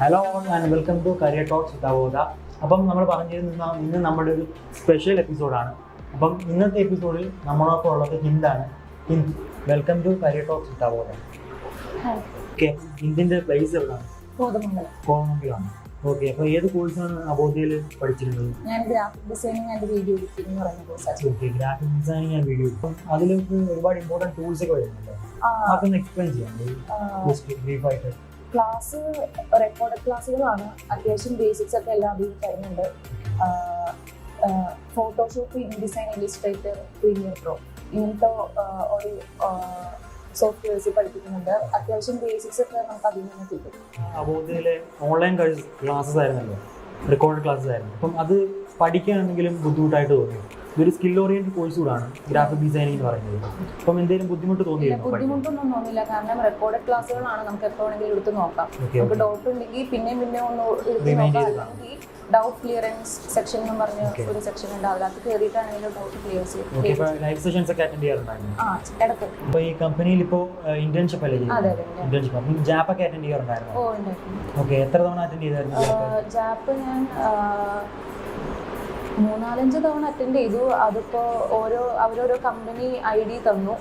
Hello and welcome to career talks with Avodha. അപ്പം നമ്മൾ പറഞ്ഞിരുന്ന ഇന്ന് നമ്മുടെ ഒരു സ്പെഷ്യൽ എപ്പിസോഡാണ്. അപ്പം ഇന്നത്തെ എപ്പിസോഡിൽ നമ്മളൊപ്പം ഉള്ളത് ഹിന്ദാണ്. Hind, welcome to career talks with Avodha. Okay, ഹിന്ദിൻ്റെ പ്ലേസ് എവിടെയാണ്? കോതമംഗലമാണ്. ഓക്കെ, അപ്പോൾ ഏത് കോഴ്സാണ് അവോദയിൽ പഠിച്ചിരുന്നത്? ഞാൻ graphic designing and video editing എന്ന് പറയുന്ന കോഴ്സാണ്. Okay, graphic designing and video. അപ്പം അതിലേക്ക് ഒരുപാട് ഇമ്പോർട്ടൻറ്റ് ടൂൾസ് ഒക്കെ വരുന്നുണ്ട്. അതൊന്ന് എക്സ്പ്ലെയിൻ ചെയ്യാം ബ്രീഫായിട്ട്. Class record ക്ലാസ്സുകളാണ്. അത്യാവശ്യം ബേസിക്സ് ഒക്കെ എല്ലാം അതിൽ തരുന്നുണ്ട്. Photoshop, InDesign, Illustrator, premier pro ഇങ്ങനത്തെ ഒരു സോഫ്റ്റ്വെയർസ് പഠിപ്പിക്കുന്നുണ്ട്. അത്യാവശ്യം ബേസിക്സ് ഒക്കെ നമുക്ക് അതിൽ നിന്ന് കിട്ടും. അവോദയിലെ ഓൺലൈൻ ക്ലാസ്സസ് ആയിരുന്നല്ലോ, റെക്കോർഡ് ക്ലാസ്സസ് ആയിരുന്നു. അപ്പം അത് പഠിക്കാനെന്തെങ്കിലും ബുദ്ധിമുട്ടായിട്ട് തോന്നിയോ? ഇതൊരു സ്കിൽ ഓറിയന്റഡ് കോഴ്സ് കൂടാണ് ഗ്രാഫിക് ഡിസൈനിങ് എന്ന് പറയുന്നത്. അപ്പം എന്തെങ്കിലും ബുദ്ധിമുട്ട് തോന്നിയിരുന്നു? ബുദ്ധിമുട്ടൊന്നും തോന്നില്ല, കാരണം റെക്കോർഡ് ക്ലാസ്സുകളാണ്. നമുക്ക് എപ്പോൾ വേണമെങ്കിലും എടുത്ത് നോക്കാം. നമുക്ക് ഡൗട്ട് ഉണ്ടെങ്കിൽ പിന്നെ ഒന്ന് എടുത്ത് നോക്കാം. അല്ലെങ്കിൽ ഡൗട്ട് ക്ലിയറൻസ് സെക്ഷൻ എന്ന് പറഞ്ഞ ഒരു സെക്ഷൻ ഉണ്ട്, അതിനകത്ത് കയറിയിട്ടാണെങ്കിലും ഡൗട്ട് ക്ലിയർ ചെയ്യും. ലൈവ് സെഷൻസ് ഒക്കെ അറ്റൻഡ് ചെയ്യാറുണ്ടായിരുന്നു? ഇടയ്ക്ക്. അപ്പോൾ ഈ കമ്പനിയിൽ ഇപ്പോൾ ഇന്റേൺഷിപ്പ് അല്ലേ? ഇന്റേൺഷിപ്പ് അപ്പം ജാപ്പ് ഒക്കെ അറ്റൻഡ് ചെയ്യാറുണ്ടായിരുന്നു? ഓ, ഉണ്ടായിരുന്നു. ഓക്കെ, എത്ര തവണ അറ്റൻഡ് ചെയ്തായിരുന്നു ജാപ്പ്? ഞാൻ 3-4 തവണ അറ്റൻഡ് ചെയ്തു. അതിപ്പോൾ അവരോരോ കമ്പനി ID തന്നു.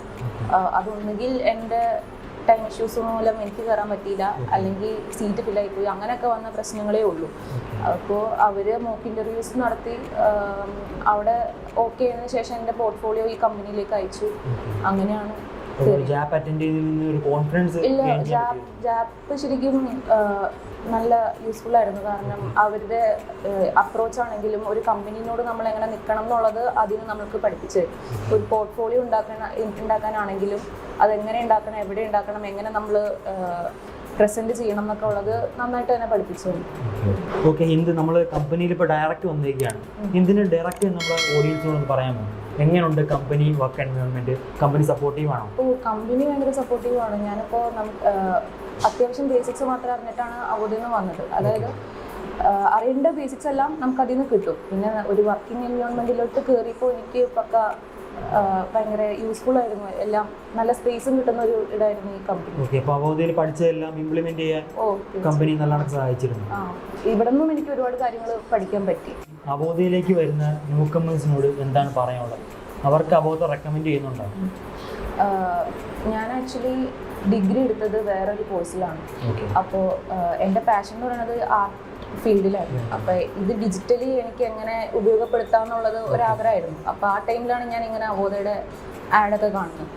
അതൊന്നുകിൽ എൻ്റെ ടൈം ഇഷ്യൂസ് മൂലം എനിക്ക് കയറാൻ പറ്റിയില്ല, അല്ലെങ്കിൽ സീറ്റ് ഫില്ലായിപ്പോയി, അങ്ങനെയൊക്കെ വന്ന പ്രശ്നങ്ങളേ ഉള്ളൂ. അപ്പോൾ അവർ മോക്ക് ഇൻ്റർവ്യൂസ് നടത്തി അവിടെ ഓക്കെ ആയതിനു ശേഷം എൻ്റെ പോർട്ട്ഫോളിയോ ഈ കമ്പനിയിലേക്ക് അയച്ചു. അങ്ങനെയാണ്. ഇല്ല, ജാപ്പ് ശരിക്കും നല്ല യൂസ്ഫുൾ ആയിരുന്നു. കാരണം അവരുടെ അപ്രോച്ച് ആണെങ്കിലും ഒരു കമ്പനിയോട് നമ്മൾ എങ്ങനെ നിൽക്കണം എന്നുള്ളത് അതിന് നമ്മൾക്ക് പഠിപ്പിച്ച് ഒരു പോർട്ട്ഫോളിയോ ഉണ്ടാക്കാനാണെങ്കിലും അതെങ്ങനെ ഉണ്ടാക്കണം, എവിടെ ഉണ്ടാക്കണം, എങ്ങനെ നമ്മൾ പ്രസന്റ് ചെയ്യണം എന്നൊക്കെ ഉള്ളത് നന്നായിട്ട് തന്നെ പഠിപ്പിച്ചു. ഓക്കെ, ഹിന്ദ്, നമ്മൾ കമ്പനിയിൽ ഇപ്പോൾ ഡയറക്റ്റ് വന്നിരിക്കുകയാണ്. ഹിന്ദിന് ഡയറക്റ്റ് നമ്മുടെ ഓഡിയൻസിനോട് പറയാമോ? എങ്ങനെയുണ്ട് company work environment? Company supportive ആണോ? കമ്പനി ഭയങ്കര സപ്പോർട്ടീവ് ആണ്. ഞാനിപ്പോൾ അത്യാവശ്യം ബേസിക്സ് മാത്രം അറിഞ്ഞിട്ടാണ് അവോദയിൽ നിന്ന് വന്നത്. അതായത് അറിയേണ്ട ബേസിക്സ് എല്ലാം നമുക്ക് അതിൽ നിന്ന് കിട്ടും. പിന്നെ ഒരു വർക്കിംഗ് എൻവയോൺമെന്റിലോട്ട് കയറിയപ്പോൾ എനിക്ക് പക്ക ഭയങ്കര യൂസ്ഫുൾ ആയിരുന്നു. എല്ലാം നല്ല സ്പേസും കിട്ടുന്ന ഒരു ഇടായിരുന്നു ഈ കമ്പനി. ഓക്കെ, അപ്പോൾ അവോദയിൽ പഠിച്ചതെല്ലാം ഇംപ്ലിമെന്റ് ചെയ്യാൻ കമ്പനി നല്ലോണം സഹായിച്ചിരുന്നു. ഇവിടെ നിന്നും എനിക്ക് ഒരുപാട് കാര്യങ്ങൾ പഠിക്കാൻ പറ്റി. അവോദയിലേക്ക് വരുന്ന ന്യൂ കമേഴ്സിനോട് എന്താണ് പറയാനുള്ളത്? അവർക്ക് അവോദ റെക്കമെൻഡ് ചെയ്യുന്നുണ്ടോ? ഞാൻ ആക്ച്വലി ഡിഗ്രി എടുത്തത് വേറൊരു കോഴ്സിലാണ്. അപ്പോൾ എൻ്റെ പാഷൻ എന്ന് പറയുന്നത് ആർട്ട് ഫീൽഡിലായിരുന്നു. അപ്പോൾ ഇത് ഡിജിറ്റലി എനിക്ക് എങ്ങനെ ഉപയോഗപ്പെടുത്താമെന്നുള്ളത് ഒരാഗ്രഹമായിരുന്നു. അപ്പോൾ ആ ടൈമിലാണ് ഞാൻ ഇങ്ങനെ അവോദയുടെ ആഡൊക്കെ കാണുന്നത്.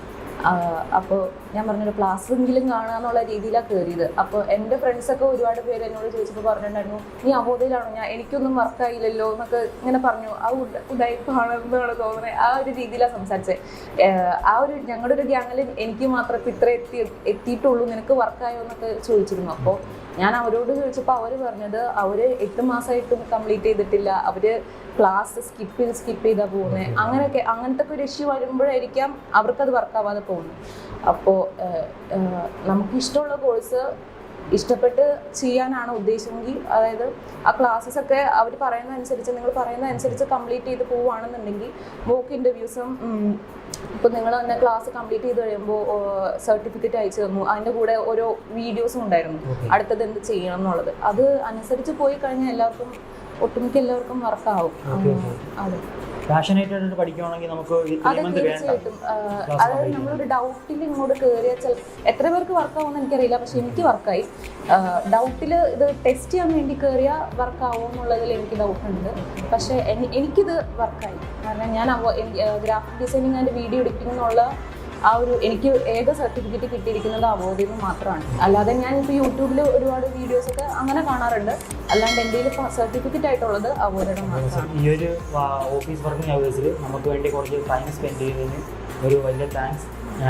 അപ്പോൾ ഞാൻ പറഞ്ഞൊരു ക്ലാസ്സെങ്കിലും കാണുക എന്നുള്ള രീതിയിലാണ് കയറിയത്. അപ്പോൾ എൻ്റെ ഫ്രണ്ട്സൊക്കെ ഒരുപാട് പേര് എന്നോട് ചോദിച്ചപ്പോൾ പറഞ്ഞിട്ടുണ്ടായിരുന്നു, നീ അവോദയിലാണോ? എനിക്കൊന്നും വർക്കായില്ലല്ലോ എന്നൊക്കെ ഇങ്ങനെ പറഞ്ഞു. ആ ഉടായിപ്പാണെന്നാണ് തോന്നുന്നത്. ആ ഒരു രീതിയിലാണ് സംസാരിച്ചത്. ഞങ്ങളുടെ ഒരു ഗ്യാങ്ങിൽ എനിക്ക് മാത്രം ഇപ്പം ഇത്ര എത്തിയിട്ടുള്ളൂ, നിനക്ക് വർക്കായോ എന്നൊക്കെ ചോദിച്ചിരുന്നു. അപ്പോൾ ഞാൻ അവരോട് ചോദിച്ചപ്പോൾ അവർ പറഞ്ഞത് അവർ 8 മാസമായിട്ടും കംപ്ലീറ്റ് ചെയ്തിട്ടില്ല, അവർ ക്ലാസ് സ്കിപ്പ് ചെയ്താൽ പോകുന്നത്. അങ്ങനത്തെ ഒരു ഇഷ്യൂ വരുമ്പോഴായിരിക്കാം അവർക്കത് വർക്കാവാതെ പോകുന്നത്. അപ്പോൾ നമുക്കിഷ്ടമുള്ള കോഴ്സ് ഇഷ്ടപ്പെട്ട് ചെയ്യാനാണ് ഉദ്ദേശമെങ്കിൽ, അതായത് ആ ക്ലാസ്സസ് ഒക്കെ അവർ നിങ്ങൾ പറയുന്ന അനുസരിച്ച് കംപ്ലീറ്റ് ചെയ്ത് പോവുകയാണെന്നുണ്ടെങ്കിൽ മോക്ക് ഇൻ്റർവ്യൂസും ഇപ്പോൾ നിങ്ങൾ തന്നെ ക്ലാസ് കംപ്ലീറ്റ് ചെയ്ത് കഴിയുമ്പോൾ സർട്ടിഫിക്കറ്റ് അയച്ചു തന്നു. അതിൻ്റെ കൂടെ ഓരോ വീഡിയോസും ഉണ്ടായിരുന്നു, അടുത്തത് എന്ത് ചെയ്യണം എന്നുള്ളത്. അത് അനുസരിച്ച് പോയി കഴിഞ്ഞാൽ ഒട്ടുമിക്ക എല്ലാവർക്കും വർക്കാവും. അതെ, പാഷനേറ്റായിട്ട് പഠിക്കുകയാണെങ്കിൽ നമുക്ക് തീർച്ചയായിട്ടും. അതായത് നമ്മളൊരു ഡൗട്ടിൽ ഇങ്ങോട്ട് കയറിയാൽ എത്ര പേർക്ക് വർക്കാവുമെന്ന് എനിക്കറിയില്ല, പക്ഷെ എനിക്ക് വർക്കായി. ഡൗട്ടിൽ ഇത് ടെസ്റ്റ് ചെയ്യാൻ വേണ്ടി കയറിയാൽ വർക്കാവും എന്നുള്ളതിൽ എനിക്ക് ഡൗട്ടുണ്ട്. പക്ഷേ എനിക്കിത് വർക്കായി. കാരണം ഞാൻ graphic designing and video editing എന്നുള്ള എനിക്ക് ഏക സർട്ടിഫിക്കറ്റ് കിട്ടിയിരിക്കുന്നത് അവോദയിൽ നിന്ന് മാത്രമാണ്. അല്ലാതെ ഞാൻ ഇപ്പോൾ യൂട്യൂബിൽ ഒരുപാട് വീഡിയോസൊക്കെ അങ്ങനെ കാണാറുണ്ട്. അല്ലാണ്ട് എൻ്റെ സർട്ടിഫിക്കറ്റ് ആയിട്ടുള്ളത് അവോദയുടെ മാത്രമാണ്. ഈ ഒരു ഓഫീസ് വർക്കിംഗ് അവേഴ്സിൽ നമുക്ക് വേണ്ടി കുറച്ച് ടൈം സ്പെൻഡ് ചെയ്തതിന് ഒരു വലിയ താങ്ക്സ്.